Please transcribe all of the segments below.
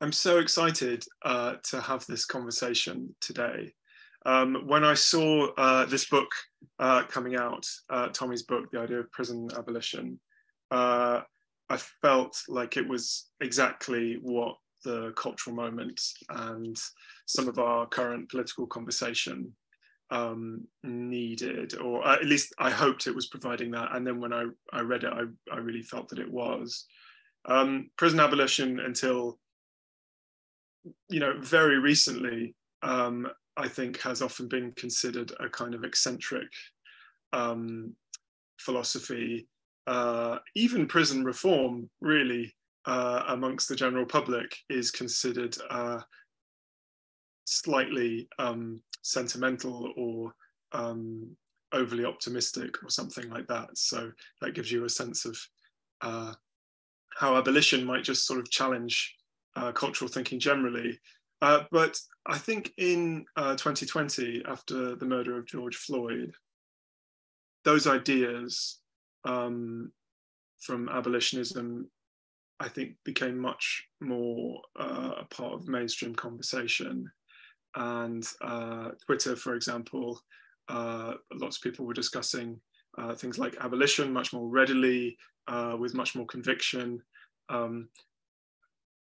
I'm so excited to have this conversation today. When I saw this book coming out, Tommie's book, The Idea of Prison Abolition, I felt like it was exactly what the cultural moment and some of our current political conversation needed, or at least I hoped it was providing that. And then when I read it, I really felt that it was. Prison abolition until, very recently, I think has often been considered a kind of eccentric philosophy. Even prison reform, really, amongst the general public, is considered slightly sentimental or overly optimistic or something like that. So that gives you a sense of how abolition might just sort of challenge cultural thinking generally. But I think in 2020, after the murder of George Floyd, those ideas from abolitionism, I think, became much more a part of mainstream conversation. And Twitter, for example, lots of people were discussing things like abolition much more readily, with much more conviction.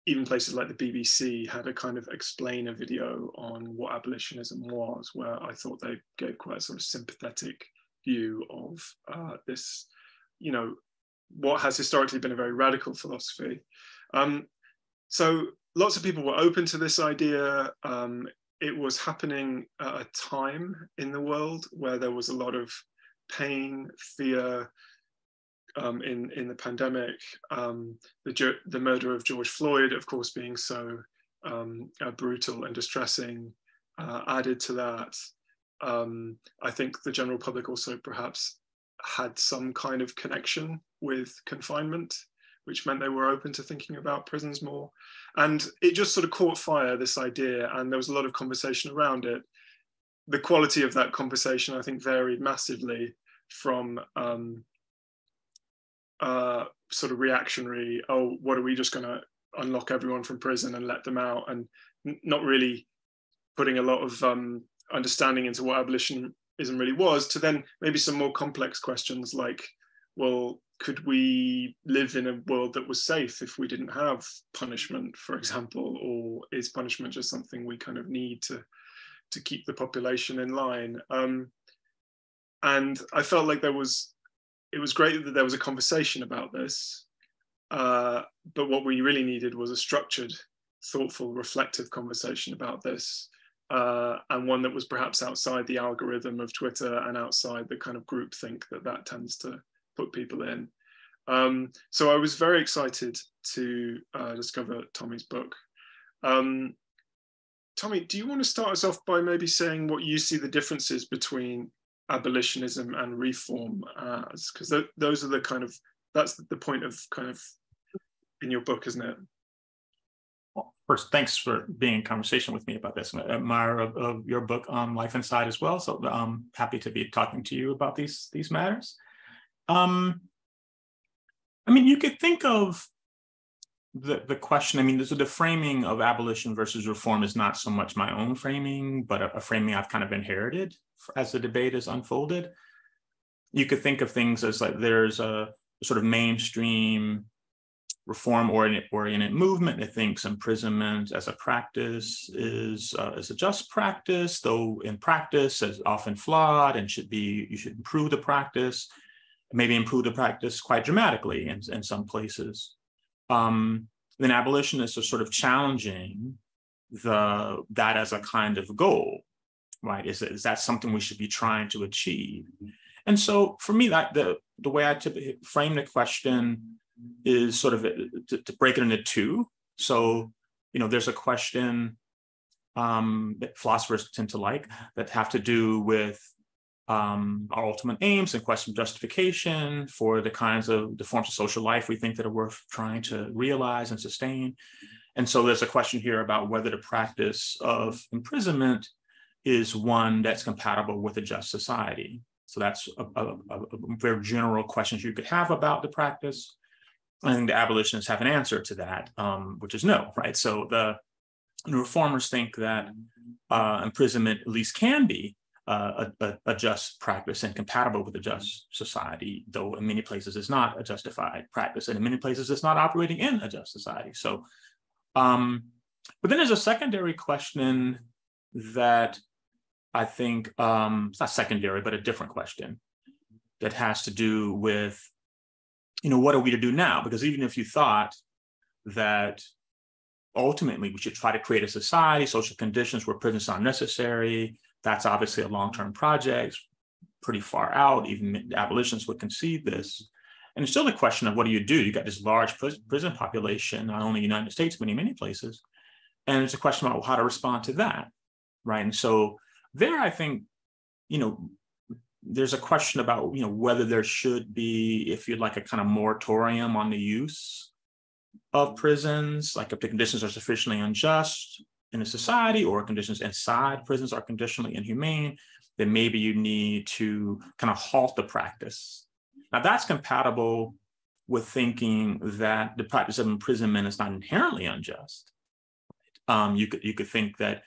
Even places like the BBC had a kind of explainer video on what abolitionism was, where I thought they gave quite a sort of sympathetic view of this, what has historically been a very radical philosophy. So lots of people were open to this idea. It was happening at a time in the world where there was a lot of pain, fear, in the pandemic, the murder of George Floyd, of course, being so brutal and distressing, added to that. I think the general public also perhaps had some kind of connection with confinement, which meant they were open to thinking about prisons more. And it just sort of caught fire, this idea, and there was a lot of conversation around it. The quality of that conversation, I think, varied massively from sort of reactionary, oh, what are we just going to unlock everyone from prison and let them out, and not really putting a lot of understanding into what abolitionism really was, to then maybe some more complex questions like, well, could we live in a world that was safe if we didn't have punishment, for example, or is punishment just something we kind of need to keep the population in line? And I felt like it was great that there was a conversation about this, but what we really needed was a structured, thoughtful, reflective conversation about this, and one that was perhaps outside the algorithm of Twitter and outside the kind of groupthink that tends to put people in. So I was very excited to discover Tommie's book. Tommie, do you want to start us off by maybe saying what you see the differences between abolitionism and reform as? Because those are the kind of, that's the point of kind of in your book, isn't it? Well, first, thanks for being in conversation with me about this. I'm an admirer of your book, Life Inside, as well. So I'm happy to be talking to you about these matters. I mean, you could think of the question, I mean, the framing of abolition versus reform is not so much my own framing, but a framing I've kind of inherited as the debate has unfolded. You could think of things as like there's a sort of mainstream reform-oriented movement that thinks imprisonment as a practice is a just practice, though in practice is often flawed and you should improve the practice, maybe improve the practice quite dramatically in some places. Then abolitionists are sort of challenging that as a kind of goal, right? Is that something we should be trying to achieve? And so for me, that the way I typically frame the question is sort of to break it into two. So, there's a question that philosophers tend to like that have to do with our ultimate aims and question of justification for the forms of social life we think that are worth trying to realize and sustain. And so there's a question here about whether the practice of imprisonment is one that's compatible with a just society. So that's a very general questions you could have about the practice. I think the abolitionists have an answer to that, which is no, right? So the reformers think that imprisonment at least can be a just practice and compatible with a just society, though in many places it's not a justified practice, and in many places it's not operating in a just society. So, but then there's a secondary question that I think, it's not secondary, but a different question that has to do with, what are we to do now? Because even if you thought that ultimately we should try to create a society, social conditions where prisons are necessary, that's obviously a long-term project, pretty far out. Even abolitionists would concede this. And it's still the question of what do? You got this large prison population, not only in the United States, but in many places. And it's a question about how to respond to that, right? And so there, I think, there's a question about, whether there should be, if you'd like, a kind of moratorium on the use of prisons, like if the conditions are sufficiently unjust in a society, or conditions inside prisons are conditionally inhumane, then maybe you need to kind of halt the practice. Now that's compatible with thinking that the practice of imprisonment is not inherently unjust. You could think that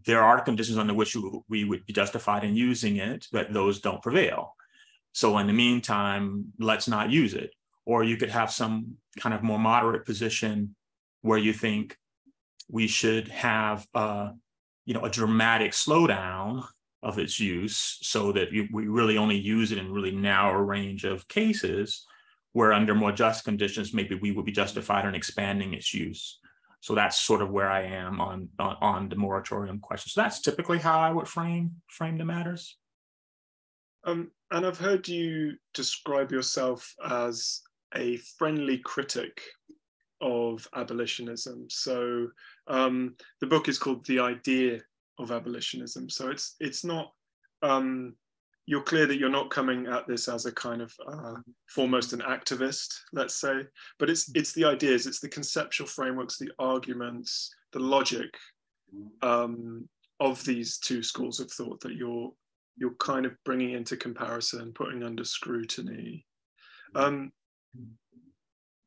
there are conditions under which we would be justified in using it, but those don't prevail. So in the meantime, let's not use it. Or you could have some kind of more moderate position where you think we should have a dramatic slowdown of its use, so that we really only use it in really narrow range of cases, where under more just conditions, maybe we would be justified in expanding its use. So that's sort of where I am on the moratorium question. So that's typically how I would frame the matters. And I've heard you describe yourself as a friendly critic of abolitionism. So the book is called The Idea of Abolitionism. So it's not, you're clear that you're not coming at this as a kind of foremost an activist, let's say, but it's the ideas, it's the conceptual frameworks, the arguments, the logic of these two schools of thought that you're kind of bringing into comparison, putting under scrutiny.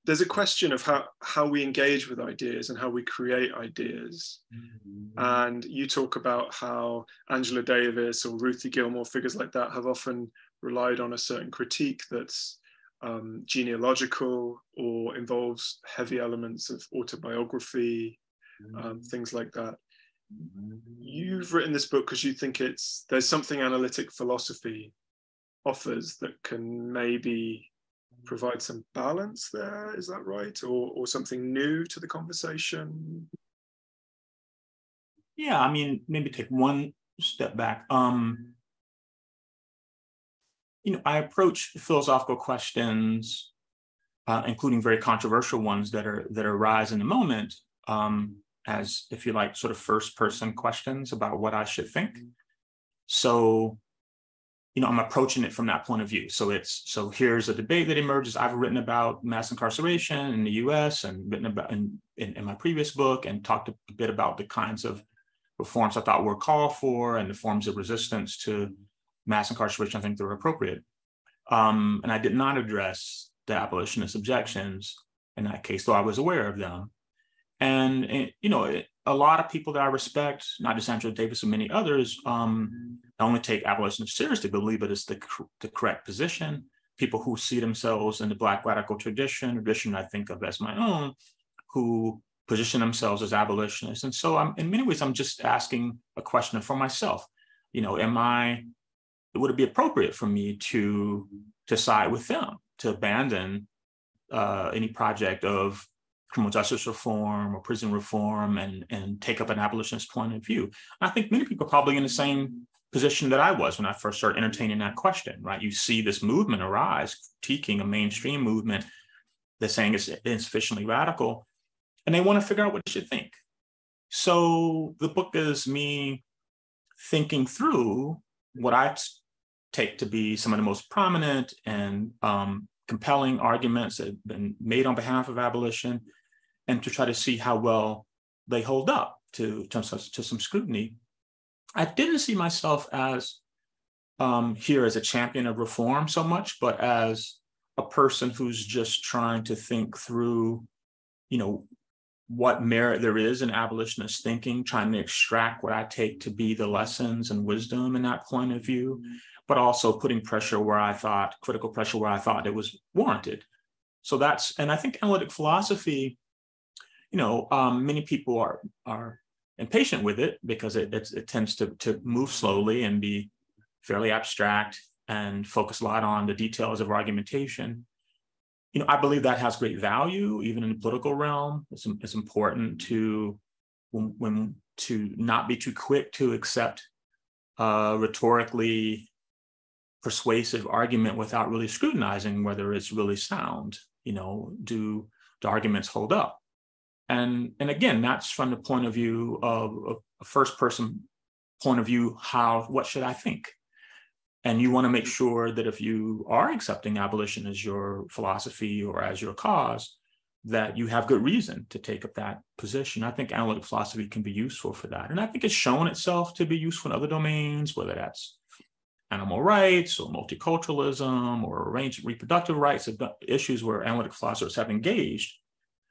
There's a question of how we engage with ideas and how we create ideas. And you talk about how Angela Davis or Ruthie Gilmore, figures like that, have often relied on a certain critique that's genealogical or involves heavy elements of autobiography, things like that. You've written this book because you think there's something analytic philosophy offers that can maybe provide some balance there, is that right? Or something new to the conversation? Yeah, I mean, maybe take one step back. I approach philosophical questions, including very controversial ones that arise in the moment, as, if you like, sort of first-person questions about what I should think. So, I'm approaching it from that point of view. So here's a debate that emerges. I've written about mass incarceration in the US and written about in my previous book, and talked a bit about the kinds of reforms I thought were called for and the forms of resistance to mass incarceration I think that were appropriate. And I did not address the abolitionist objections in that case, though I was aware of them. And a lot of people that I respect, not just Angela Davis and many others, not only take abolitionism seriously, but believe it is the correct position. People who see themselves in the Black radical tradition I think of as my own, who position themselves as abolitionists. And so in many ways, I'm just asking a question for myself. Would it be appropriate for me to side with them, to abandon any project of criminal justice reform or prison reform and take up an abolitionist point of view? I think many people are probably in the same position that I was when I first started entertaining that question, right? You see this movement arise, critiquing a mainstream movement that's saying it's insufficiently radical, and they want to figure out what they should think. So the book is me thinking through what I take to be some of the most prominent and compelling arguments that have been made on behalf of abolition, and to try to see how well they hold up to some scrutiny. I didn't see myself as here as a champion of reform so much, but as a person who's just trying to think through, what merit there is in abolitionist thinking, trying to extract what I take to be the lessons and wisdom in that point of view, but also putting critical pressure where I thought it was warranted. So and I think analytic philosophy, many people are impatient with it because it tends to move slowly and be fairly abstract and focus a lot on the details of argumentation. I believe that has great value, even in the political realm. It's important to not be too quick to accept rhetorically persuasive argument without really scrutinizing whether it's really sound. Do the arguments hold up? And again, that's from the point of view of a first person point of view. What should I think? And you want to make sure that if you are accepting abolition as your philosophy or as your cause, that you have good reason to take up that position. I think analytic philosophy can be useful for that. And I think it's shown itself to be useful in other domains, whether that's animal rights or multiculturalism or reproductive rights, issues where analytic philosophers have engaged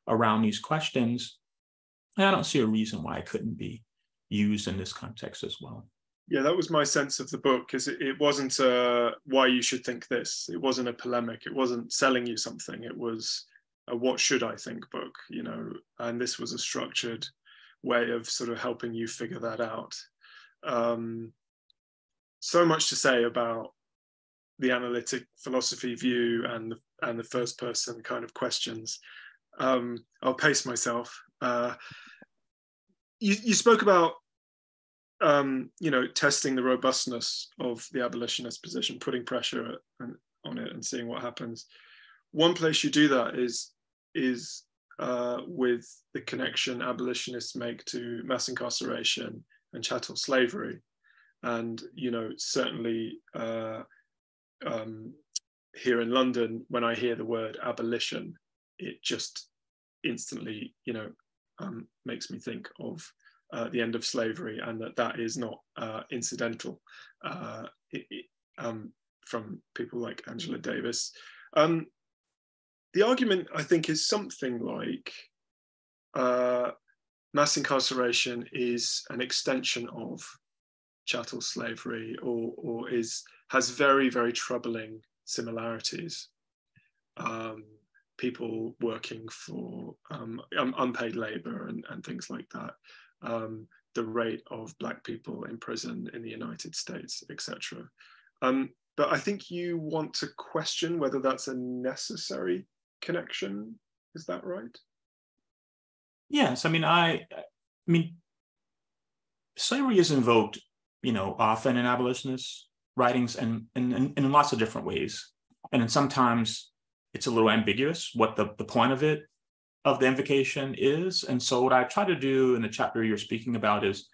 around these questions. And I don't see a reason why it couldn't be used in this context as well. Yeah, that was my sense of the book, because it wasn't why you should think this. It wasn't a polemic. It wasn't selling you something. It was a what should I think book, and this was a structured way of sort of helping you figure that out. So much to say about the analytic philosophy view and the first person kind of questions. I'll pace myself. You spoke about testing the robustness of the abolitionist position, putting pressure on it and seeing what happens. One place you do that is with the connection abolitionists make to mass incarceration and chattel slavery. And, certainly here in London, when I hear the word abolition, it just instantly, makes me think of the end of slavery, and that is not incidental from people like Angela Davis. The argument, I think, is something like mass incarceration is an extension of chattel slavery, or has very, very troubling similarities. People working for unpaid labor and things like that. The rate of Black people in prison in the United States, etc. But I think you want to question whether that's a necessary connection. Is that right? Yes, I mean, slavery is invoked, often in abolitionist writings and in lots of different ways. And then sometimes it's a little ambiguous what the point of the invocation is. And so what I try to do in the chapter you're speaking about is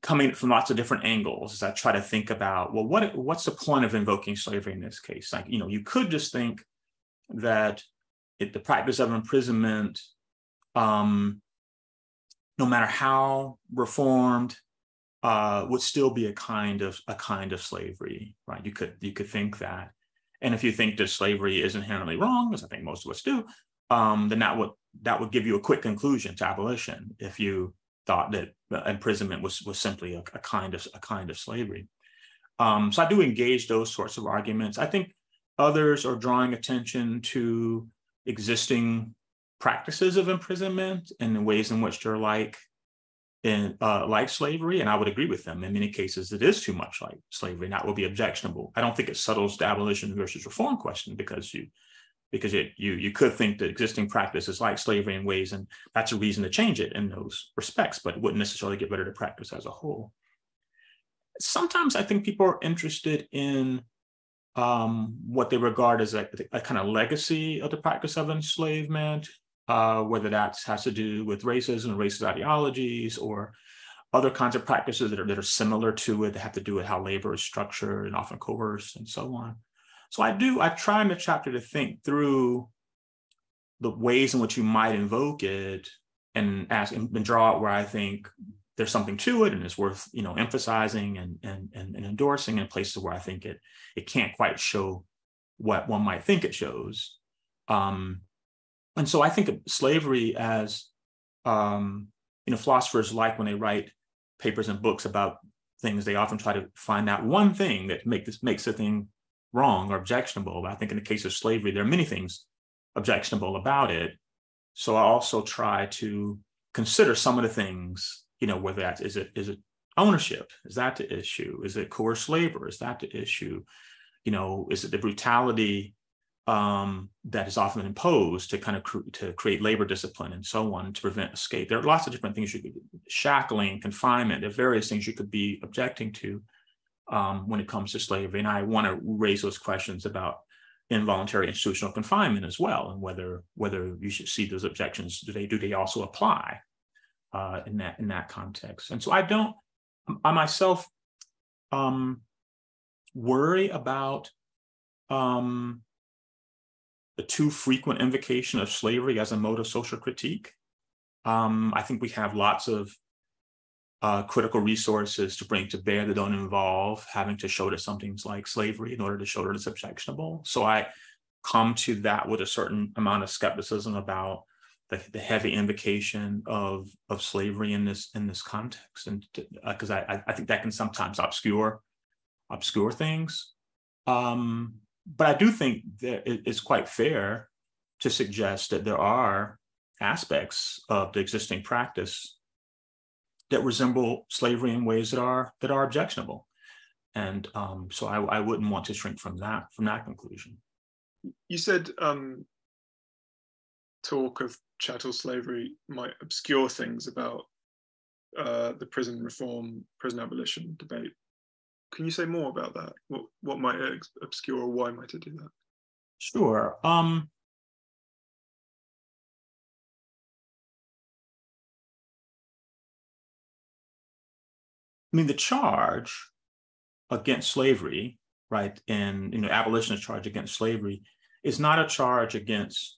coming from lots of different angles as I try to think about, well, what's the point of invoking slavery in this case? Like, you could just think that the practice of imprisonment, no matter how reformed, would still be a kind of slavery, right? You could think that. And if you think that slavery is inherently wrong, as I think most of us do, then that would give you a quick conclusion to abolition if you thought that imprisonment was simply a kind of slavery. So I do engage those sorts of arguments. I think others are drawing attention to existing practices of imprisonment and the ways in which they're like slavery, and I would agree with them. In many cases, it is too much like slavery, and that would be objectionable. I don't think it settles the abolition versus reform question, because you could think that existing practice is like slavery in ways, and that's a reason to change it in those respects, but it wouldn't necessarily get rid of the practice as a whole. Sometimes I think people are interested in what they regard as a kind of legacy of the practice of enslavement, whether that has to do with racism, racist ideologies, or other kinds of practices that are similar to it, that have to do with how labor is structured and often coerced and so on. So I try in the chapter to think through the ways in which you might invoke it and ask and draw out where I think there's something to it and it's worth emphasizing and endorsing, in places where I think it can't quite show what one might think it shows. And so I think of slavery as, philosophers like when they write papers and books about things, they often try to find out one thing that makes a thing wrong or objectionable. But I think in the case of slavery, there are many things objectionable about it. So I also try to consider some of the things, whether that is it ownership? Is that the issue? Is it coerced labor? Is that the issue? Is it the brutality that is often imposed to kind of to create labor discipline and so on to prevent escape? There are lots of different things you could, shackling, confinement, there are various things you could be objecting to when it comes to slavery. And I want to raise those questions about involuntary institutional confinement as well, and whether you should see those objections, do they also apply in that context? And so I myself worry about the too frequent invocation of slavery as a mode of social critique. I think we have lots of critical resources to bring to bear that don't involve having to show that something's like slavery in order to show that it's objectionable. So I come to that with a certain amount of skepticism about the heavy invocation of slavery in this context, and because I think that can sometimes obscure things. But I do think that it's quite fair to suggest that there are aspects of the existing practice that resemble slavery in ways that are objectionable, and so I wouldn't want to shrink from that conclusion. You said talk of chattel slavery might obscure things about the prison reform, prison abolition debate. Can you say more about that? What might it obscure, or why might it do that? Sure. I mean, the charge against slavery, right, and abolitionist charge against slavery is not a charge against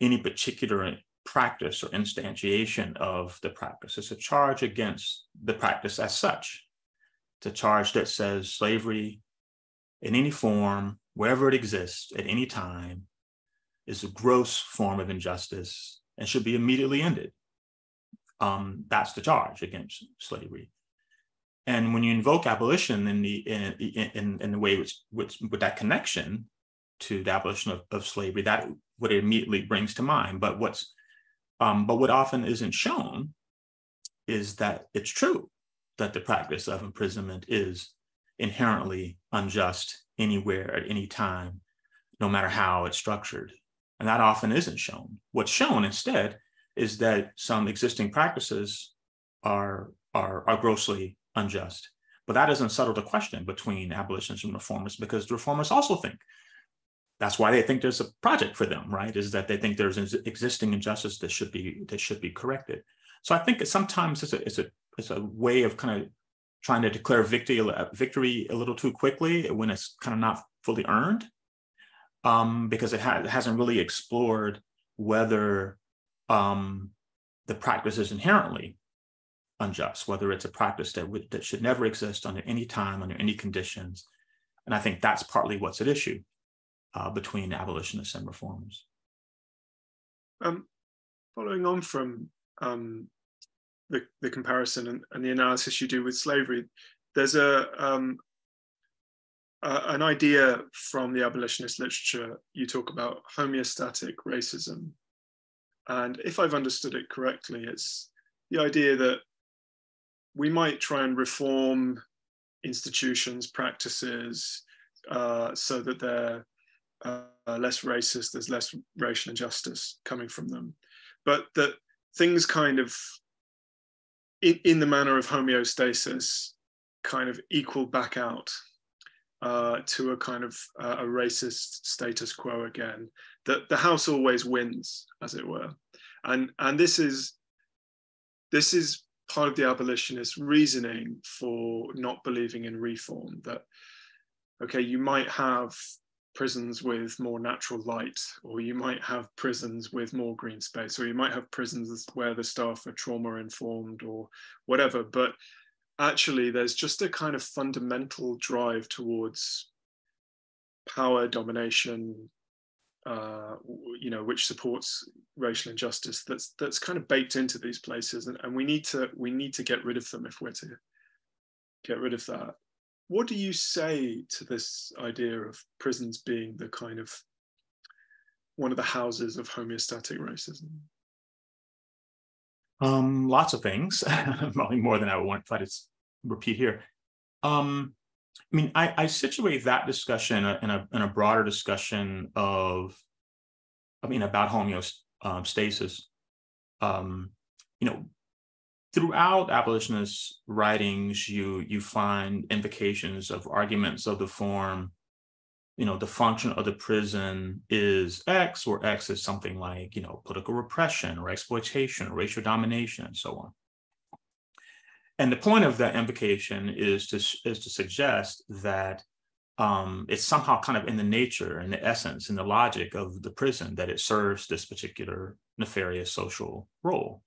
any particular practice or instantiation of the practice. It's a charge against the practice as such. It's a charge that says slavery in any form, wherever it exists at any time, is a gross form of injustice and should be immediately ended. That's the charge against slavery. And when you invoke abolition in the way with that connection to the abolition of slavery, that what it immediately brings to mind. But what often isn't shown is that it's true that the practice of imprisonment is inherently unjust anywhere at any time, no matter how it's structured. And that often isn't shown. What's shown instead is that some existing practices are grossly unjust. But that doesn't settle the question between abolitionists and reformers, because the reformers also think that's why they think there's a project for them, right? Is that they think there's an existing injustice that should be corrected. So I think sometimes it's a way of kind of trying to declare victory a little too quickly when it's kind of not fully earned, because it hasn't really explored whether the practice is inherently unjust, whether it's a practice that should never exist under any time, under any conditions. And I think that's partly what's at issue between abolitionists and reformers. Following on from the comparison and the analysis you do with slavery, there's an idea from the abolitionist literature. You talk about homeostatic racism. And if I've understood it correctly, it's the idea that we might try and reform institutions, practices, so that they're less racist, there's less racial injustice coming from them. But that things kind of, in the manner of homeostasis, kind of equal back out to a kind of a racist status quo again, that the house always wins, as it were. And this is part of the abolitionist reasoning for not believing in reform, that, okay, you might have prisons with more natural light, or you might have prisons with more green space, or you might have prisons where the staff are trauma informed or whatever, but actually there's just a kind of fundamental drive towards power domination, which supports racial injustice, that's kind of baked into these places, and we need to get rid of them if we're to get rid of that. What do you say to this idea of prisons being the kind of one of the houses of homeostatic racism? Lots of things, probably more than I would want if I just repeat here. I situate that discussion in a broader discussion of, about homeostasis. Throughout abolitionist writings, you find invocations of arguments of the form, the function of the prison is X, or X is something like, political repression or exploitation or racial domination and so on. And the point of that invocation is to suggest that it's somehow kind of in the nature and the essence and the logic of the prison that it serves this particular nefarious social role.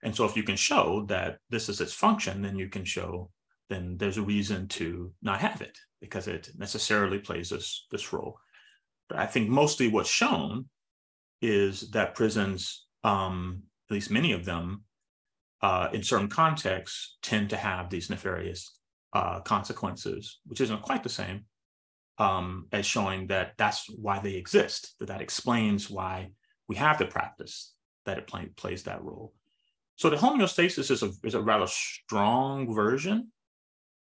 And so if you can show that this is its function, then there's a reason to not have it, because it necessarily plays this role. But I think mostly what's shown is that prisons, at least many of them, in certain contexts, tend to have these nefarious consequences, which isn't quite the same as showing that that's why they exist, that explains why we have the practice that it plays that role. So the homeostasis is a rather strong version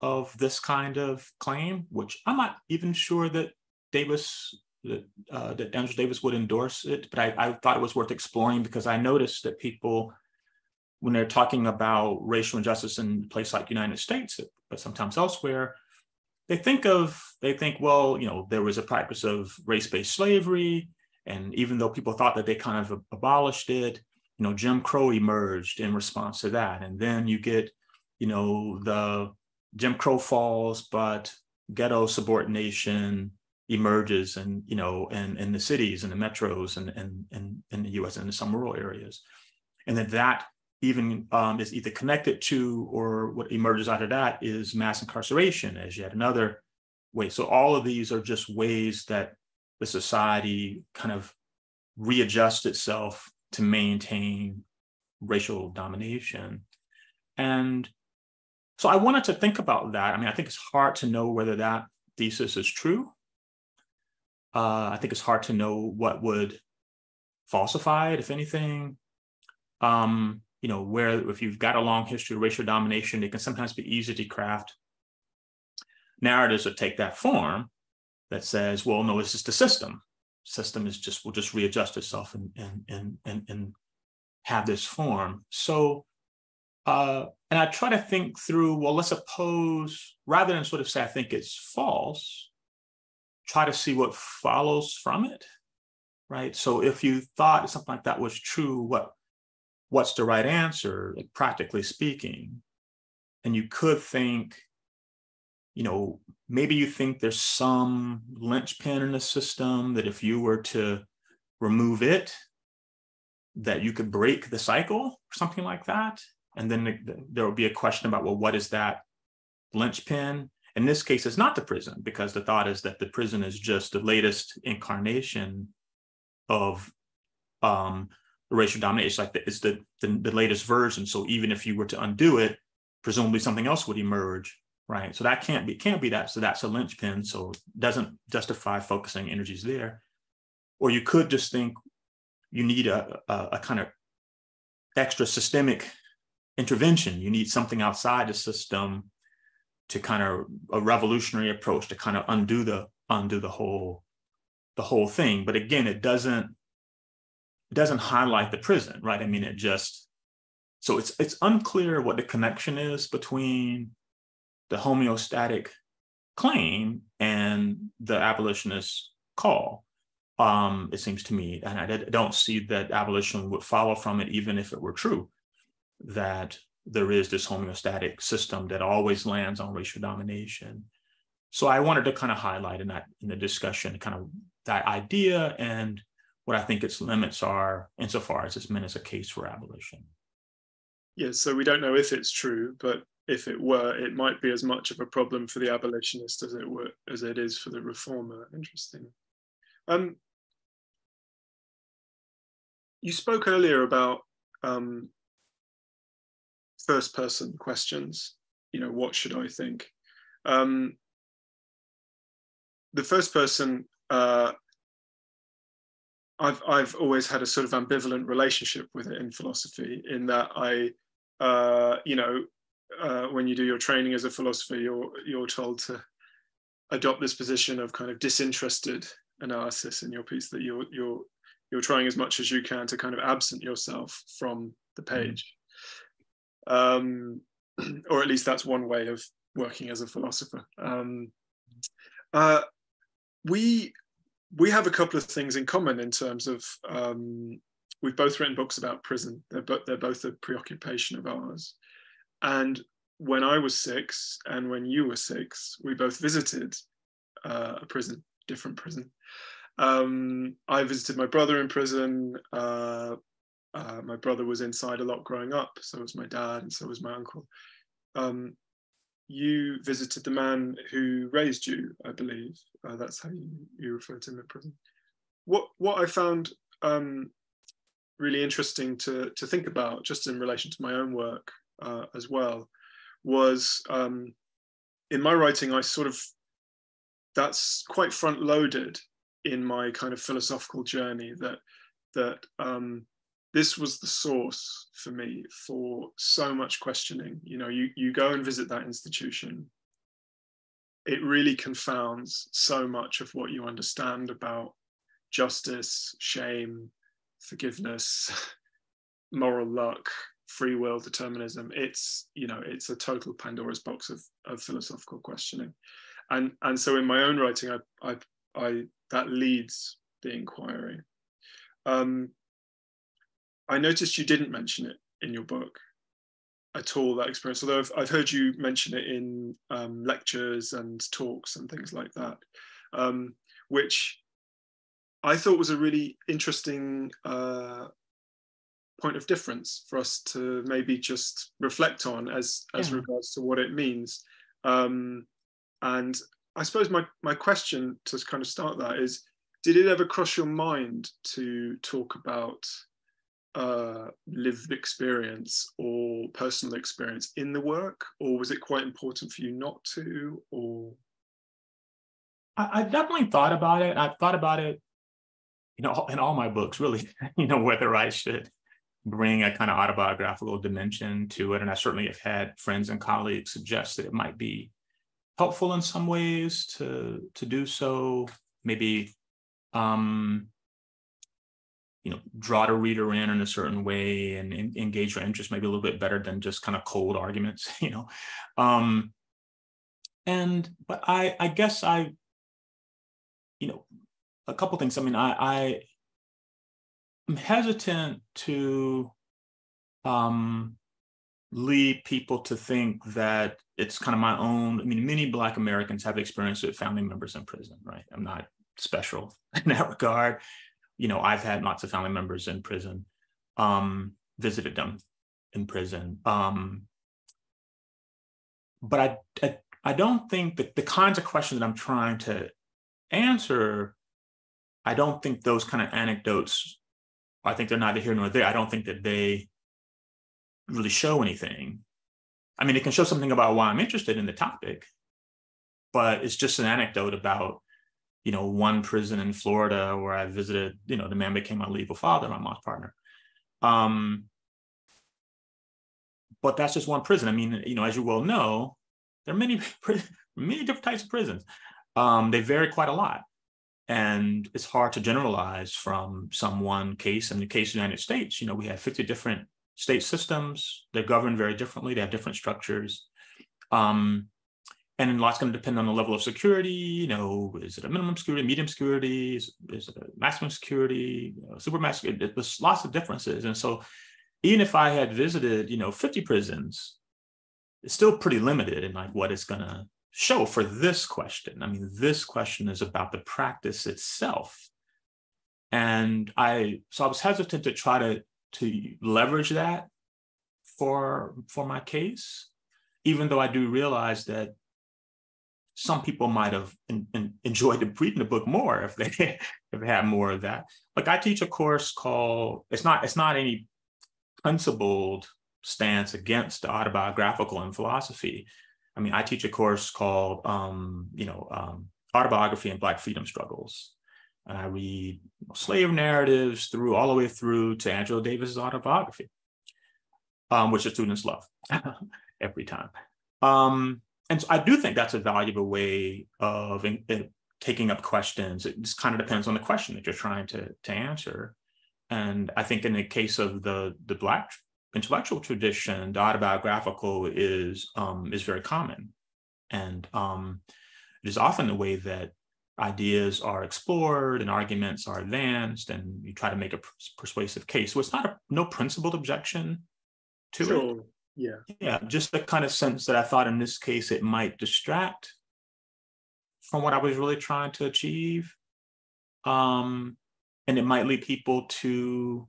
of this kind of claim, which I'm not even sure that Angela Davis would endorse it, but I thought it was worth exploring, because I noticed that people, when they're talking about racial injustice in a place like the United States, but sometimes elsewhere, they think, well, there was a practice of race-based slavery, and even though people thought that they kind of abolished it, Jim Crow emerged in response to that. And then you get, the Jim Crow falls, but ghetto subordination emerges, and in the cities and the metros and in the U.S. and in some rural areas, and that even is either connected to, or what emerges out of that is mass incarceration as yet another way. So all of these are just ways that the society kind of readjusts itself to maintain racial domination. And so I wanted to think about that. I think it's hard to know whether that thesis is true. I think it's hard to know what would falsify it, if anything. Where if you've got a long history of racial domination, it can sometimes be easy to craft narratives that take that form that says, well, no, it's just the system. System will just readjust itself and have this form. So, and I try to think through, well, let's suppose, rather than sort of say, I think it's false, try to see what follows from it, right? So if you thought something like that was true, what's the right answer, like practically speaking? And you could think, maybe you think there's some linchpin in the system that if you were to remove it, that you could break the cycle or something like that. And then there will be a question about, well, what is that linchpin? In this case, it's not the prison, because the thought is that the prison is just the latest incarnation of racial domination. It's the latest version. So even if you were to undo it, presumably something else would emerge, right? So that can't be that. So that's a linchpin. So it doesn't justify focusing energies there. Or you could just think you need a kind of extra systemic intervention. You need something outside the system to kind of a revolutionary approach to kind of undo the whole thing. But again, it doesn't highlight the prison, right? So it's unclear what the connection is between the homeostatic claim and the abolitionist call. It seems to me, and I don't see that abolition would follow from it, even if it were true, that there is this homeostatic system that always lands on racial domination. So I wanted to kind of highlight in the discussion kind of that idea and what I think its limits are insofar as it's meant as a case for abolition. Yeah, so we don't know if it's true, but if it were, it might be as much of a problem for the abolitionist as it is for the reformer. Interesting. You spoke earlier about first person questions. What should I think? The first person, I've always had a sort of ambivalent relationship with it in philosophy, in that when you do your training as a philosopher, you're told to adopt this position of kind of disinterested analysis in your piece, that you're trying as much as you can to kind of absent yourself from the page. Or at least that's one way of working as a philosopher. We have a couple of things in common in terms of we've both written books about prison. They're both a preoccupation of ours. And when I was 6 and when you were 6, we both visited a prison, different prison. I visited my brother in prison. My brother was inside a lot growing up, so was my dad, and so was my uncle. You visited the man who raised you, I believe. That's how you refer to him in prison. What I found really interesting to think about, just in relation to my own work as well, was in my writing, that's quite front loaded in my kind of philosophical journey, that this was the source for me for so much questioning. You go and visit that institution, it really confounds so much of what you understand about justice, shame, forgiveness, moral luck, free will, determinism. It's a total Pandora's box of philosophical questioning. And so in my own writing, I that leads the inquiry. I noticed you didn't mention it in your book at all, that experience, although I've heard you mention it in lectures and talks and things like that, which I thought was a really interesting point of difference for us to maybe just reflect on as regards to what it means. And I suppose my question to kind of start that is, did it ever cross your mind to talk about lived experience or personal experience in the work, or was it quite important for you not to? Or I definitely thought about it. I've thought about it, in all my books, really, whether I should bring a kind of autobiographical dimension to it. And I certainly have had friends and colleagues suggest that it might be helpful in some ways to do so. Maybe draw the reader in a certain way and engage their interest maybe a little bit better than just kind of cold arguments, but I guess a couple things. I mean, I'm hesitant to lead people to think that it's kind of my own. I mean, many Black Americans have experience with family members in prison, right? I'm not special in that regard. I've had lots of family members in prison, visited them in prison. But I don't think that the kinds of questions that I'm trying to answer, I don't think those kind of anecdotes, I think they're neither here nor there. I don't think that they really show anything. I mean, it can show something about why I'm interested in the topic, but it's just an anecdote about one prison in Florida where I visited, the man became my legal father, my mom's partner. But that's just one prison. I mean, as you well know, there are many different types of prisons. They vary quite a lot. And it's hard to generalize from some one case. In the case of the United States, we have 50 different state systems. They're governed very differently. They have different structures. And a lot's going to depend on the level of security. Is it a minimum security, medium security? Is it a maximum security, super maximum? There's lots of differences. And so even if I had visited, 50 prisons, it's still pretty limited in what it's going to show for this question. I mean, this question is about the practice itself. And I was hesitant to try to leverage that for my case. even though I do realize that some people might have enjoyed reading the book more if they if they had more of that. Like I teach a course called, it's not any principled stance against the autobiographical in philosophy. I mean, I teach a course called Autobiography and Black Freedom Struggles. And I read slave narratives through all the way through to Angela Davis's autobiography, which the students love every time. And so I do think that's a valuable way of taking up questions. It just kind of depends on the question that you're trying to answer. And I think in the case of the Black intellectual tradition, the autobiographical is very common. And it is often the way that ideas are explored and arguments are advanced, and you try to make a persuasive case. So it's not no principled objection to it. Yeah, just the kind of sense that I thought in this case it might distract from what I was really trying to achieve. And it might lead people to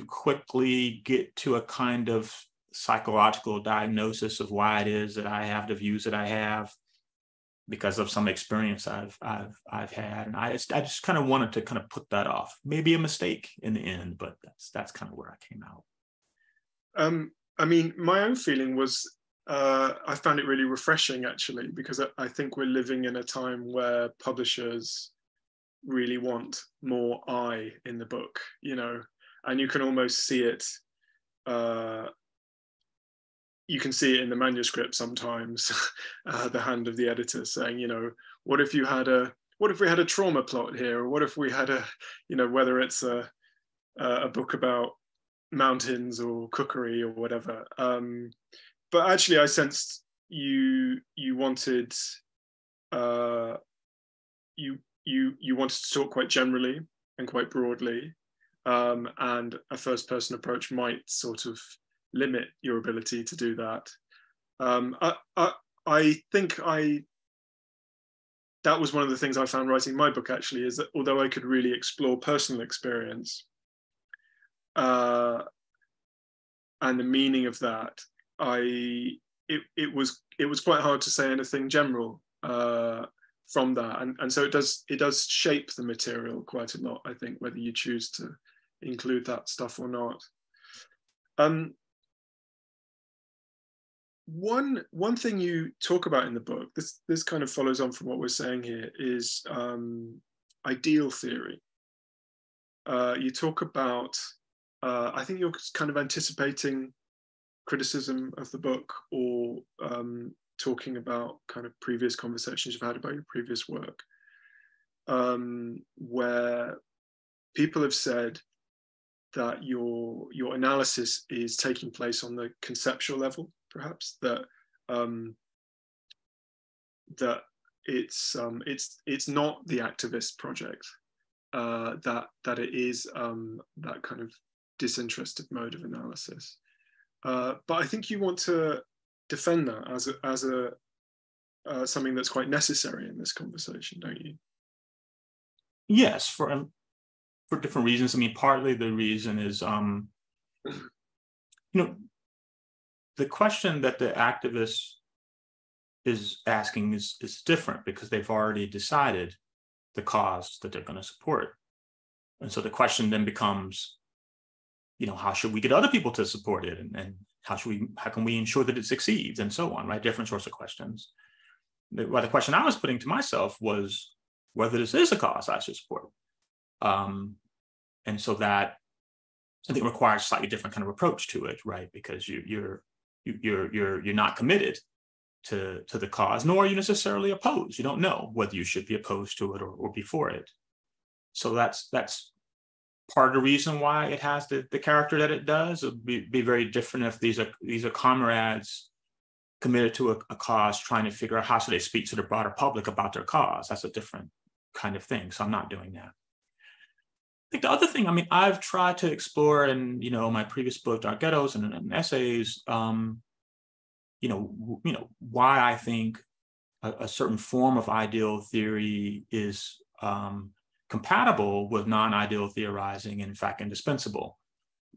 quickly get to a kind of psychological diagnosis of why it is that I have the views that I have because of some experience I've had. And I just kind of wanted to kind of put that off. Maybe a mistake in the end, but that's kind of where I came out. I mean, my own feeling was I found it really refreshing, actually, because I think we're living in a time where publishers really want more I in the book, and you can almost see it. You can see it in the manuscript sometimes, the hand of the editor saying, what if we had a trauma plot here, or what if we had whether it's a book about mountains or cookery or whatever. But actually, I sensed you wanted you wanted to talk quite generally and quite broadly, and a first-person approach might sort of limit your ability to do that. I think that was one of the things I found writing my book, actually, is that although I could really explore personal experience and the meaning of that, it was quite hard to say anything general from that, and so it does shape the material quite a lot, I think, whether you choose to include that stuff or not. One thing you talk about in the book, this kind of follows on from what we're saying here, is ideal theory. You talk about, I think you're kind of anticipating criticism of the book, or talking about kind of previous conversations you've had about your previous work, where people have said that your analysis is taking place on the conceptual level, perhaps, that it's not the activist project, that it is that kind of disinterested mode of analysis. But I think you want to defend that as a something that's quite necessary in this conversation, don't you? Yes, for different reasons. I mean, partly the reason is, the question that the activist is asking is different, because they've already decided the cause that they're going to support. And so the question then becomes, how should we get other people to support it? And how can we ensure that it succeeds, and so on, right? Different sorts of questions. The question I was putting to myself was whether this is a cause I should support. And so that, I think, requires a slightly different kind of approach to it, right? Because you're not committed to the cause, nor are you necessarily opposed. You don't know whether you should be opposed to it or be for it. So that's part of the reason why it has the character that it does. It would be very different if these are comrades committed to a cause, trying to figure out how should they speak to the broader public about their cause. That's a different kind of thing. So I'm not doing that. I think the other thing, I've tried to explore in, my previous book, Dark Ghettos, and essays, why I think a certain form of ideal theory is compatible with non-ideal theorizing, and in fact indispensable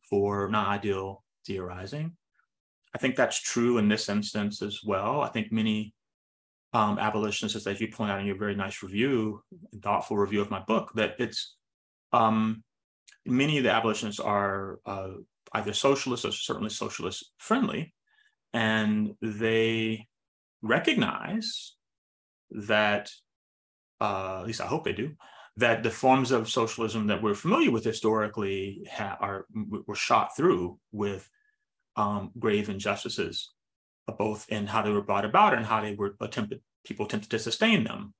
for non-ideal theorizing. I think that's true in this instance as well. I think many abolitionists, as you point out in your very nice review, thoughtful review of my book, that it's many of the abolitionists are either socialist or certainly socialist friendly, and they recognize that, at least I hope they do, that the forms of socialism that we're familiar with historically were shot through with grave injustices, both in how they were brought about and how they were people attempted to sustain them.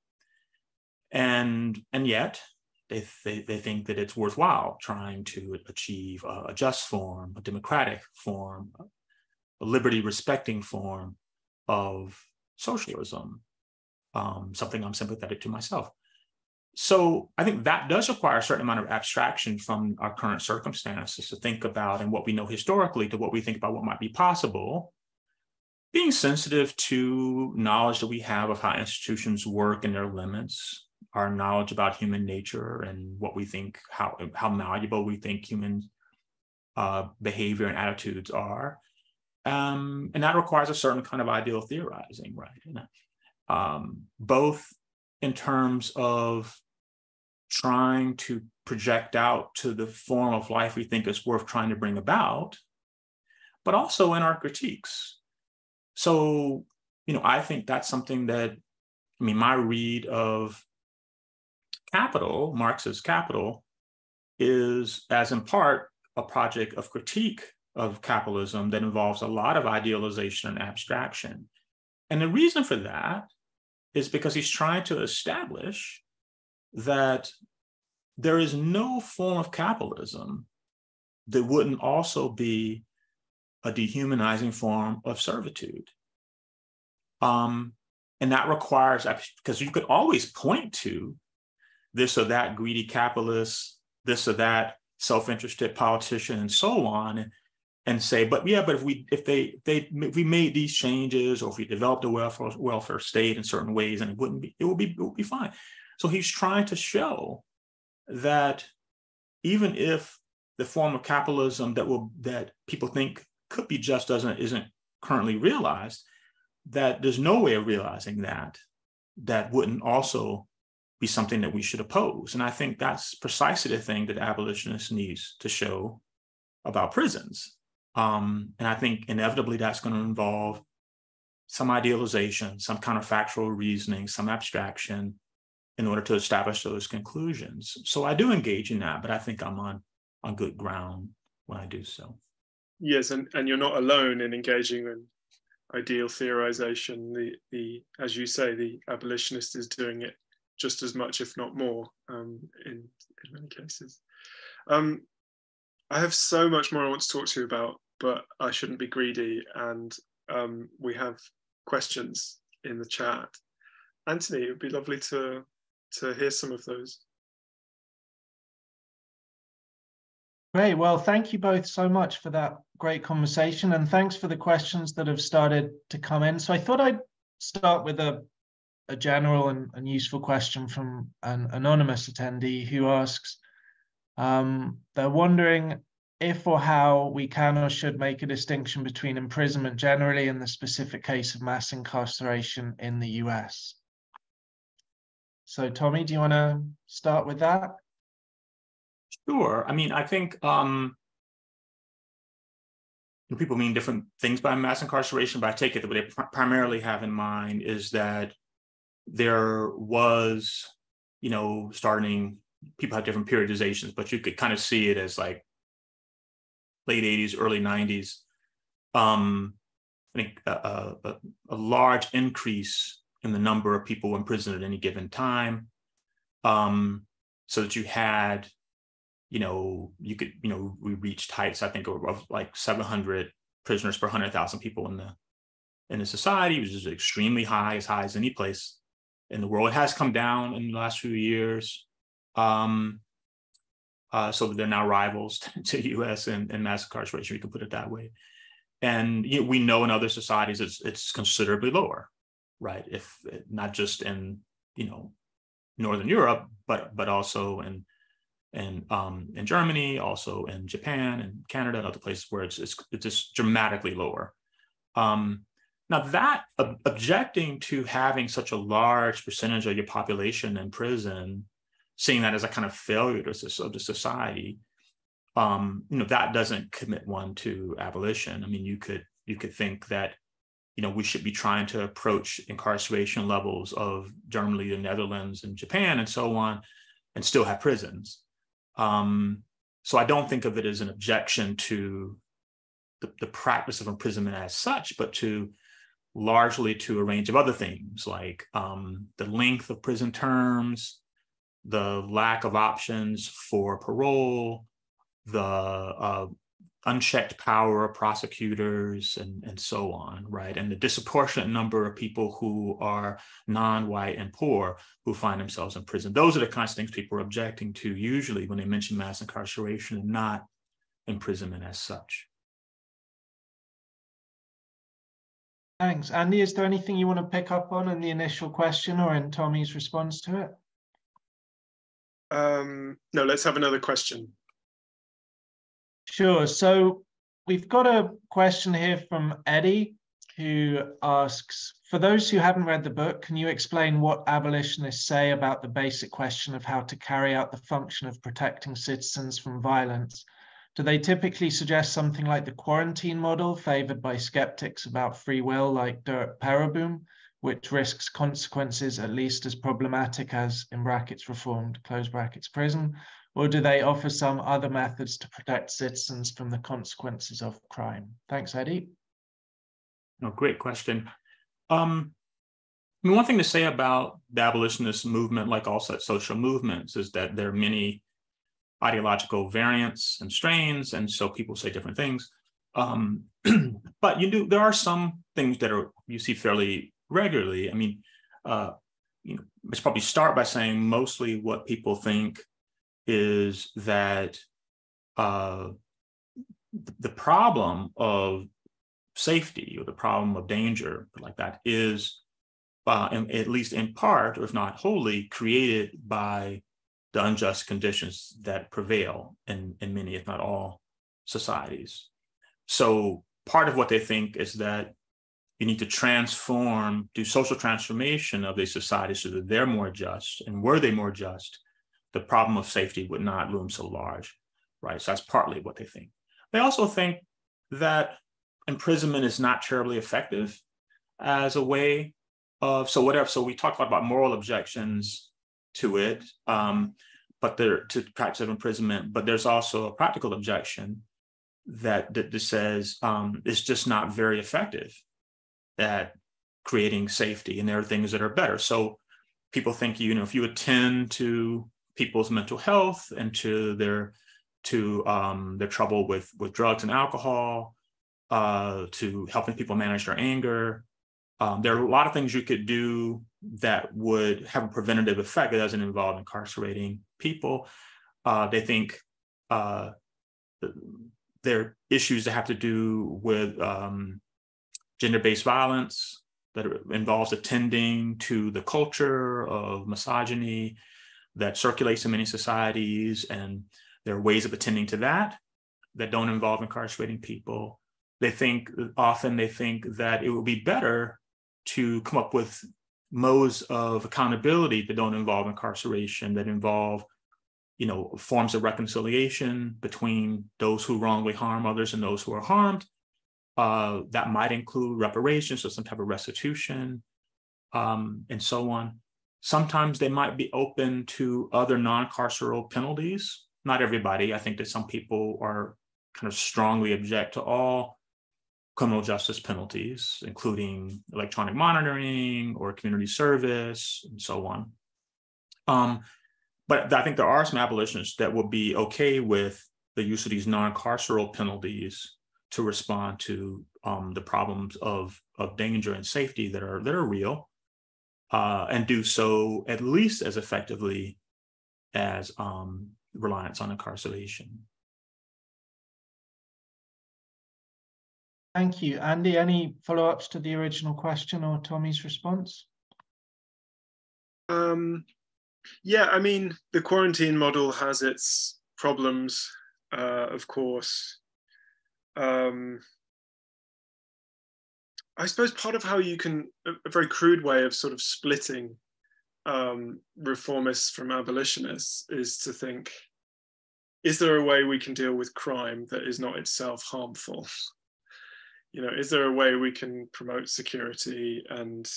And yet they think that it's worthwhile trying to achieve a just form, a democratic form, a liberty-respecting form of socialism, something I'm sympathetic to myself. So I think that does require a certain amount of abstraction from our current circumstances to think about, and what we know historically to what we think about what might be possible, being sensitive to knowledge that we have of how institutions work and their limits, our knowledge about human nature and what we think, how malleable we think human behavior and attitudes are. And that requires a certain kind of ideal theorizing, right? Both in terms of trying to project out to the form of life we think is worth trying to bring about, but also in our critiques. So, I think that's something that, my read of Capital, Marx's Capital, is as in part a project of critique of capitalism that involves a lot of idealization and abstraction. And the reason for that is because he's trying to establish that there is no form of capitalism that wouldn't also be a dehumanizing form of servitude. And that requires, because you could always point to this or that greedy capitalist, this or that self-interested politician, and so on, and say, but if we made these changes, or if we developed a welfare state in certain ways, and it would be fine. So he's trying to show that even if the form of capitalism that people think could be just isn't currently realized, that there's no way of realizing that wouldn't also be something that we should oppose. And I think that's precisely the thing that abolitionists needs to show about prisons. And I think inevitably that's going to involve some idealization, some counterfactual reasoning, some abstraction in order to establish those conclusions. So I do engage in that, but I think I'm on good ground when I do so. Yes, and you're not alone in engaging in ideal theorization. The as you say, the abolitionist is doing it just as much, if not more, in many cases. I have so much more I want to talk to you about, but I shouldn't be greedy, and we have questions in the chat. Anthony, it would be lovely to hear some of those. Great. Well, thank you both so much for that great conversation, and thanks for the questions that have started to come in. So I thought I'd start with a general and useful question from an anonymous attendee who asks, they're wondering if or how we can or should make a distinction between imprisonment generally and the specific case of mass incarceration in the US. So Tommie, do you want to start with that? Sure. I think people mean different things by mass incarceration, but I take it that what they primarily have in mind is that there was, starting, people have different periodizations, but you could kind of see it as like late 80s, early 90s. I think a large increase in the number of people imprisoned at any given time, so that you had, we reached heights, I think, of like 700 prisoners per 100,000 people in the society, which is extremely high as any place in the world. It has come down in the last few years, so that they're now rivals to the US in mass incarceration, you can put it that way. And we know in other societies it's considerably lower, right? If not just in Northern Europe, but also in Germany, also in Japan and Canada and other places where it's just dramatically lower. Now that objecting to having such a large percentage of your population in prison, seeing that as a kind of failure of the society, that doesn't commit one to abolition. I mean, you could think that, we should be trying to approach incarceration levels of Germany, the Netherlands, and Japan, and so on, and still have prisons. So I don't think of it as an objection to the practice of imprisonment as such, but largely to a range of other things like the length of prison terms, the lack of options for parole, the unchecked power of prosecutors, and so on, right? And the disproportionate number of people who are non-white and poor who find themselves in prison. Those are the kinds of things people are objecting to usually when they mention mass incarceration, and not imprisonment as such. Thanks. Andy, is there anything you want to pick up on in the initial question or in Tommie's response to it? No, let's have another question. Sure. So we've got a question here from Eddie, who asks, for those who haven't read the book, can you explain what abolitionists say about the basic question of how to carry out the function of protecting citizens from violence? Do they typically suggest something like the quarantine model favored by skeptics about free will, like Dirk Pereboom, which risks consequences at least as problematic as, in brackets, reformed, close brackets, prison? Or do they offer some other methods to protect citizens from the consequences of crime? Thanks, Eddie. No, great question. One thing to say about the abolitionist movement, like all such social movements, is that there are many ideological variants and strains, and so people say different things. But there are some things that you see fairly regularly. I mean, let's probably start by saying mostly what people think is that the problem of safety or the problem of danger like that is, at least in part, or if not wholly, created by the unjust conditions that prevail in many, if not all, societies. So part of what they think is that you need to do social transformation of these societies so that they're more just, and were they more just, the problem of safety would not loom so large, right? So that's partly what they think. They also think that imprisonment is not terribly effective as a way of, so we talked about moral objections to it, but to practice of imprisonment, but there's also a practical objection that says it's just not very effective at creating safety, and there are things that are better. So people think, if you attend to people's mental health and to their trouble with drugs and alcohol, to helping people manage their anger, there are a lot of things you could do that would have a preventative effect that doesn't involve incarcerating people. They think there are issues that have to do with gender-based violence that involves attending to the culture of misogyny that circulates in many societies, and there are ways of attending to that don't involve incarcerating people. Often they think that it would be better to come up with modes of accountability that don't involve incarceration, that involve, forms of reconciliation between those who wrongly harm others and those who are harmed. That might include reparations or some type of restitution, and so on. Sometimes they might be open to other non-carceral penalties. Not everybody. I think that some people are kind of strongly object to all criminal justice penalties, including electronic monitoring or community service and so on. But I think there are some abolitionists that will be okay with the use of these non-carceral penalties to respond to the problems of danger and safety that are real, and do so at least as effectively as reliance on incarceration. Thank you. Andy, any follow-ups to the original question or Tommie's response? Yeah, I mean, the quarantine model has its problems, of course. I suppose part of how you can, a very crude way of sort of splitting reformists from abolitionists is to think, is there a way we can deal with crime that is not itself harmful? You know, is there a way we can promote security and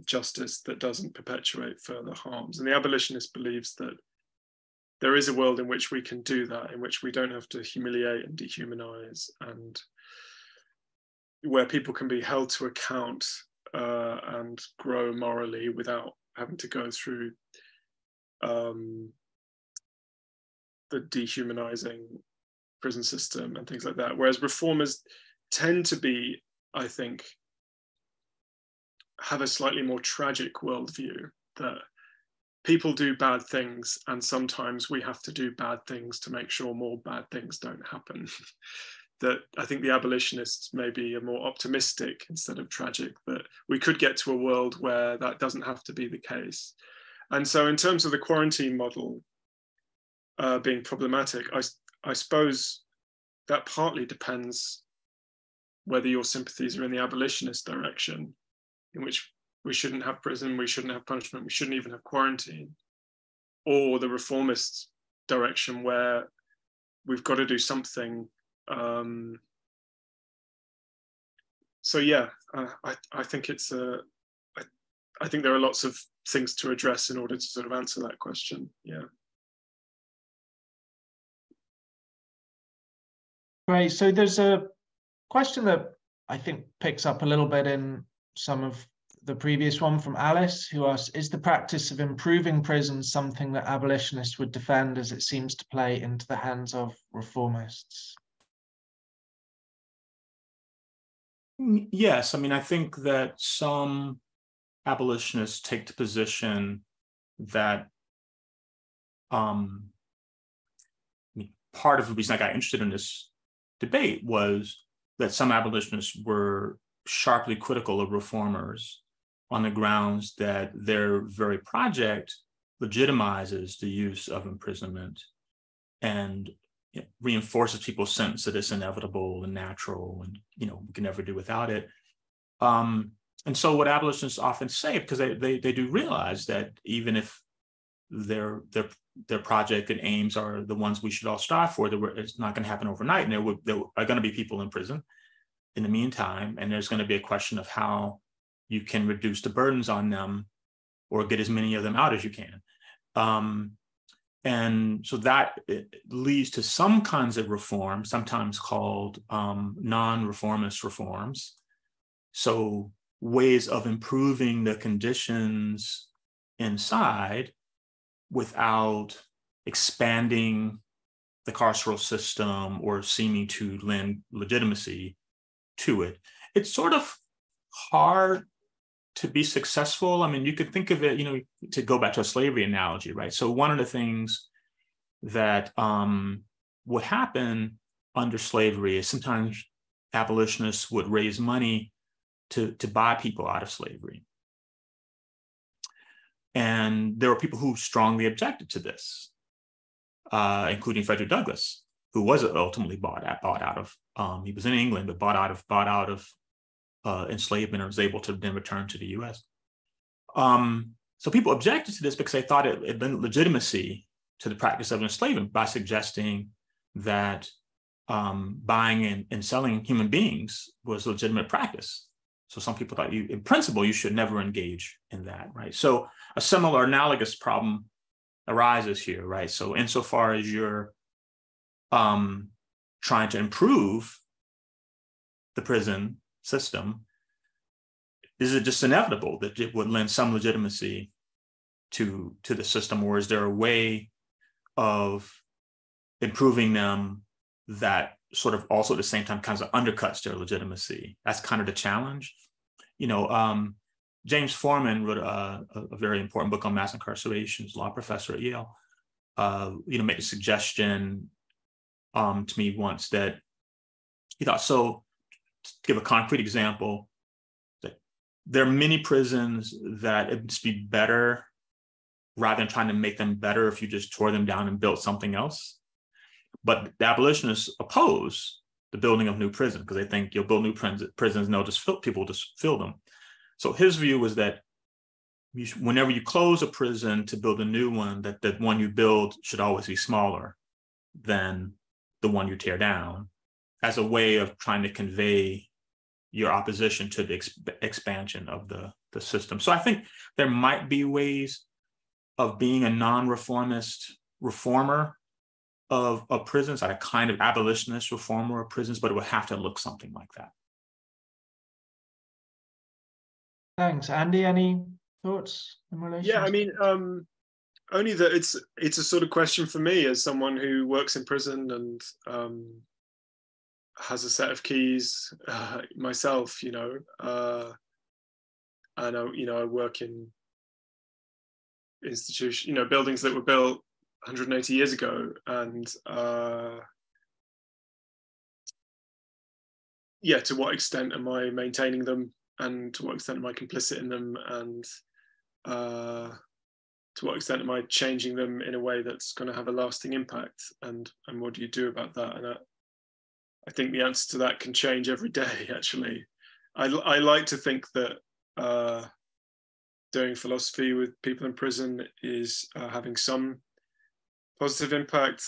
justice that doesn't perpetuate further harms? And the abolitionist believes that there is a world in which we can do that, in which we don't have to humiliate and dehumanize, and where people can be held to account and grow morally without having to go through the dehumanizing prison system and things like that. Whereas reformers tend to be, I think, have a slightly more tragic worldview, that people do bad things and sometimes we have to do bad things to make sure more bad things don't happen. That I think the abolitionists maybe are more optimistic instead of tragic, that we could get to a world where that doesn't have to be the case. And so in terms of the quarantine model being problematic, I suppose that partly depends whether your sympathies are in the abolitionist direction, in which we shouldn't have prison, we shouldn't have punishment, we shouldn't even have quarantine, or the reformist direction where we've got to do something. So yeah, I think it's I think there are lots of things to address in order to sort of answer that question. Yeah. Great. So there's a question that I think picks up a little bit in some of the previous one from Alice, who asks, is the practice of improving prisons something that abolitionists would defend, as it seems to play into the hands of reformists? Yes, I mean, I think that some abolitionists take the position that part of the reason I got interested in this debate was that some abolitionists were sharply critical of reformers on the grounds that their very project legitimizes the use of imprisonment and reinforces people's sense that it's inevitable and natural and, you know, we can never do without it. And so what abolitionists often say, because they do realize that even if their project and aims are the ones we should all strive for, it's not going to happen overnight, and there are going to be people in prison in the meantime, and there's going to be a question of how you can reduce the burdens on them or get as many of them out as you can. And so that leads to some kinds of reform, sometimes called non-reformist reforms. So ways of improving the conditions inside without expanding the carceral system or seeming to lend legitimacy to it. It's sort of hard to be successful. I mean, you could think of it, you know, to go back to a slavery analogy, right? So one of the things that would happen under slavery is sometimes abolitionists would raise money to buy people out of slavery. And there were people who strongly objected to this, including Frederick Douglass, who was ultimately bought out of, he was in England, but bought out of enslavement and was able to then return to the US. So people objected to this because they thought it lent legitimacy to the practice of enslavement by suggesting that buying and selling human beings was a legitimate practice. So some people thought in principle, you should never engage in that, right? So a similar analogous problem arises here, right? So insofar as you're trying to improve the prison system, is it just inevitable that it would lend some legitimacy to the system, or is there a way of improving them that sort of also at the same time kind of undercuts their legitimacy? That's kind of the challenge. You know, James Forman wrote a very important book on mass incarceration. He's a law professor at Yale. You know, made a suggestion to me once that he thought, so to give a concrete example, that there are many prisons that it'd just be better rather than trying to make them better if you just tore them down and built something else. But the abolitionists oppose the building of new prisons, because they think you'll build new prisons and they'll just people just fill them. So his view was that whenever you close a prison to build a new one, that the one you build should always be smaller than the one you tear down, as a way of trying to convey your opposition to the expansion of the system. So I think there might be ways of being a non-reformist reformer of prisons, like a kind of abolitionist reformer of prisons, but it would have to look something like that. Thanks. Andy, any thoughts in relation? Yeah, I mean, only that it's a sort of question for me as someone who works in prison and has a set of keys myself, you know, and I work in institutions, you know, buildings that were built 180 years ago, and yeah, to what extent am I maintaining them, and to what extent am I complicit in them, and to what extent am I changing them in a way that's going to have a lasting impact, and what do you do about that? And I think the answer to that can change every day, actually. I like to think that doing philosophy with people in prison is having some positive impact,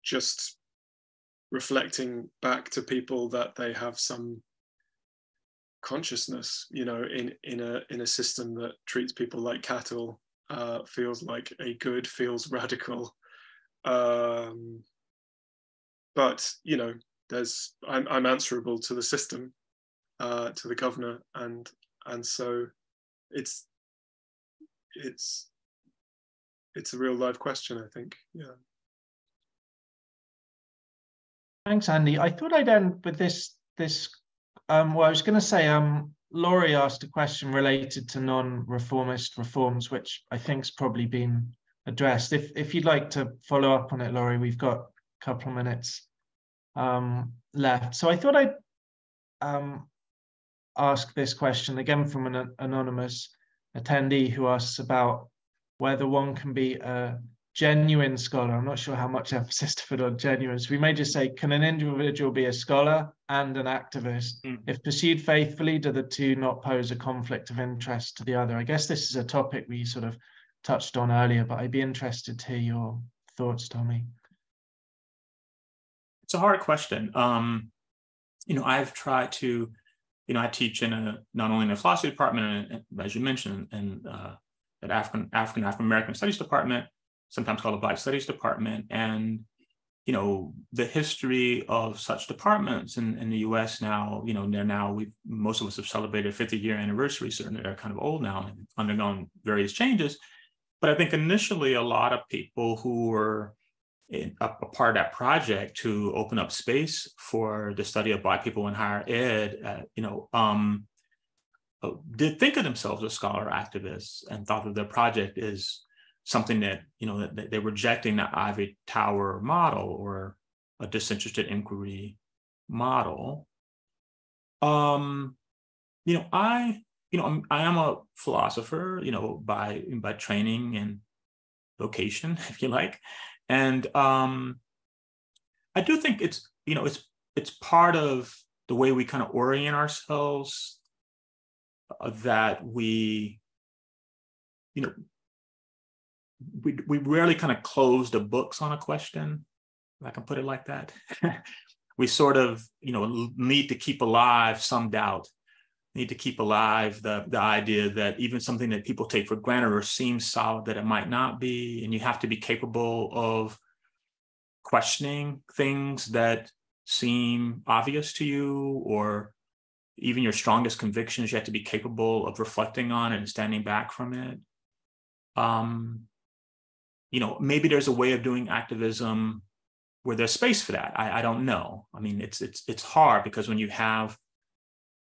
just reflecting back to people that they have some consciousness, you know, in a system that treats people like cattle, feels like a good, feels radical. But you know, I'm answerable to the system, to the governor, and so it's a real live question, I think. Yeah. Thanks, Andy. I thought I'd end with this. Well, I was going to say, Laurie asked a question related to non-reformist reforms, which I think's probably been addressed. If you'd like to follow up on it, Laurie, we've got a couple of minutes left. So I thought I'd ask this question again from an anonymous attendee who asks about whether one can be a genuine scholar. I'm not sure how much emphasis to put on genuine. So we may just say, can an individual be a scholar and an activist? If pursued faithfully, do the two not pose a conflict of interest to the other? I guess this is a topic we sort of touched on earlier, but I'd be interested to hear your thoughts, Tommie. It's a hard question. You know, I've tried to, you know, I teach in not only in the philosophy department, as you mentioned, and at African American Studies department, sometimes called the Black Studies department. And, you know, the history of such departments in the US now, you know, most of us have celebrated a 50-year anniversary. Certainly they're kind of old now and undergone various changes. But I think initially a lot of people who were a part of that project to open up space for the study of Black people in higher ed, you know, did think of themselves as scholar activists and thought of their project as something that, you know, that they're rejecting the ivory tower model or a disinterested inquiry model. You know, I am a philosopher, you know, by training and vocation, if you like. And I do think it's, you know, it's part of the way we kind of orient ourselves, that we, you know, we rarely kind of close the books on a question, if I can put it like that. We sort of, you know, need to keep alive some doubt, need to keep alive the idea that even something that people take for granted or seems solid, that it might not be. And you have to be capable of questioning things that seem obvious to you, or even your strongest convictions, you have to be capable of reflecting on and standing back from it. You know, maybe there's a way of doing activism where there's space for that. I don't know. I mean, it's hard, because when you have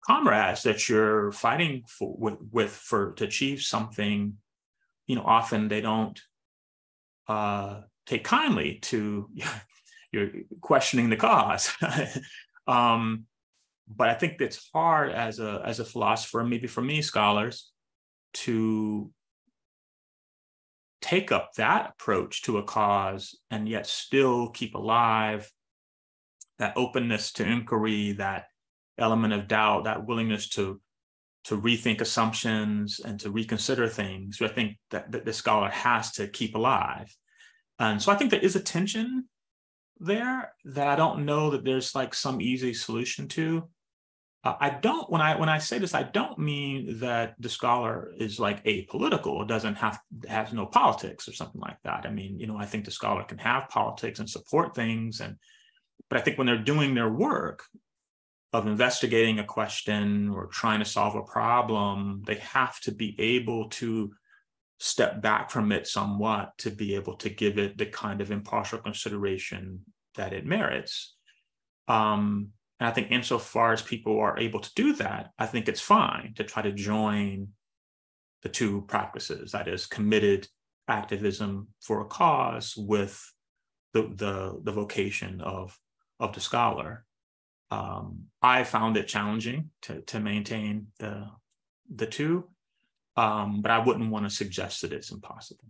comrades that you're fighting for to achieve something, you know, often they don't take kindly to your questioning the cause. But I think it's hard as a philosopher, maybe for me, scholars, to take up that approach to a cause and yet still keep alive that openness to inquiry, that element of doubt, that willingness to rethink assumptions and to reconsider things, I think that the scholar has to keep alive. And so I think there is a tension there that I don't know that there's like some easy solution to. I don't, when I say this, I don't mean that the scholar is like apolitical, has no politics or something like that. I mean, you know, I think the scholar can have politics and support things, but I think when they're doing their work of investigating a question or trying to solve a problem, they have to be able to step back from it somewhat to be able to give it the kind of impartial consideration that it merits. And I think insofar as people are able to do that, I think it's fine to try to join the two practices, that is committed activism for a cause with the vocation of the scholar. I found it challenging to maintain the two, but I wouldn't want to suggest that it's impossible.